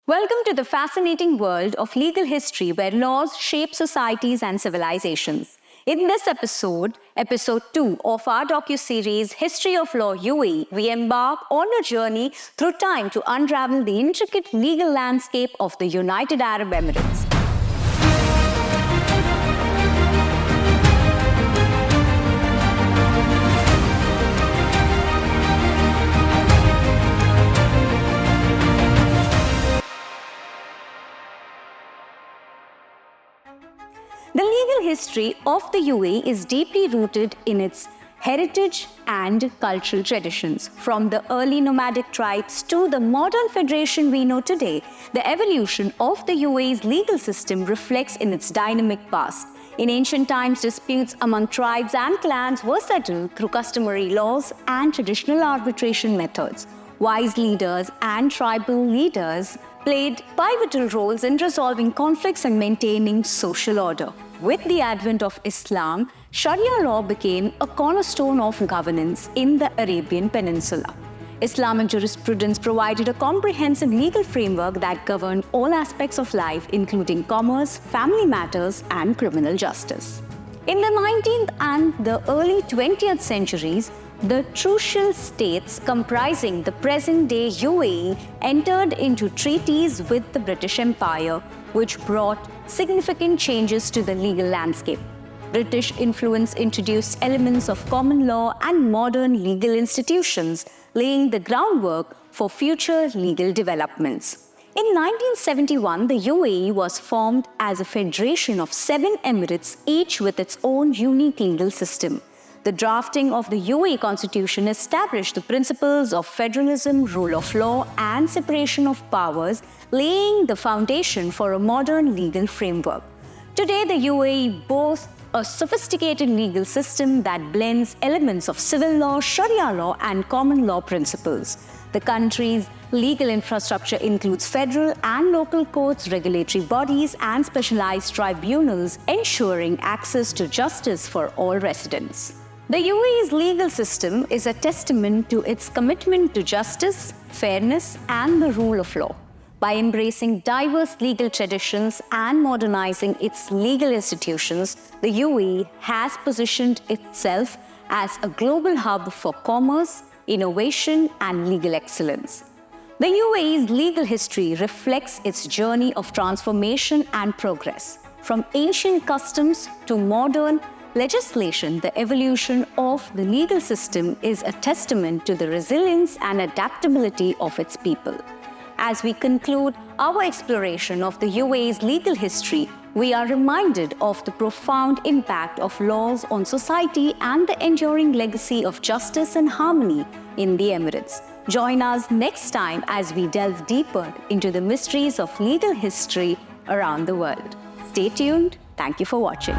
Welcome to the fascinating world of legal history where laws shape societies and civilizations. In this episode 2 of our docu-series History of Law UAE, we embark on a journey through time to unravel the intricate legal landscape of the United Arab Emirates. The legal history of the UAE is deeply rooted in its heritage and cultural traditions. From the early nomadic tribes to the modern federation we know today, the evolution of the UAE's legal system reflects in its dynamic past. In ancient times, disputes among tribes and clans were settled through customary laws and traditional arbitration methods. Wise leaders and tribal leaders played pivotal roles in resolving conflicts and maintaining social order. With the advent of Islam, Sharia law became a cornerstone of governance in the Arabian Peninsula. Islamic jurisprudence provided a comprehensive legal framework that governed all aspects of life, including commerce, family matters, and criminal justice. In the 19th and the early 20th centuries, the trucial states comprising the present-day UAE entered into treaties with the British Empire, which brought significant changes to the legal landscape. British influence introduced elements of common law and modern legal institutions, laying the groundwork for future legal developments. In 1971, the UAE was formed as a federation of 7 emirates, each with its own unique legal system. The drafting of the UAE Constitution established the principles of federalism, rule of law, and separation of powers, laying the foundation for a modern legal framework. Today, the UAE boasts a sophisticated legal system that blends elements of civil law, Sharia law, and common law principles. The country's legal infrastructure includes federal and local courts, regulatory bodies, and specialized tribunals, ensuring access to justice for all residents. The UAE's legal system is a testament to its commitment to justice, fairness, and the rule of law. By embracing diverse legal traditions and modernizing its legal institutions, the UAE has positioned itself as a global hub for commerce, innovation, and legal excellence. The UAE's legal history reflects its journey of transformation and progress. From ancient customs to modern legislation, the evolution of the legal system is a testament to the resilience and adaptability of its people. As we conclude our exploration of the UAE's legal history, we are reminded of the profound impact of laws on society and the enduring legacy of justice and harmony in the Emirates. Join us next time as we delve deeper into the mysteries of legal history around the world. Stay tuned. Thank you for watching.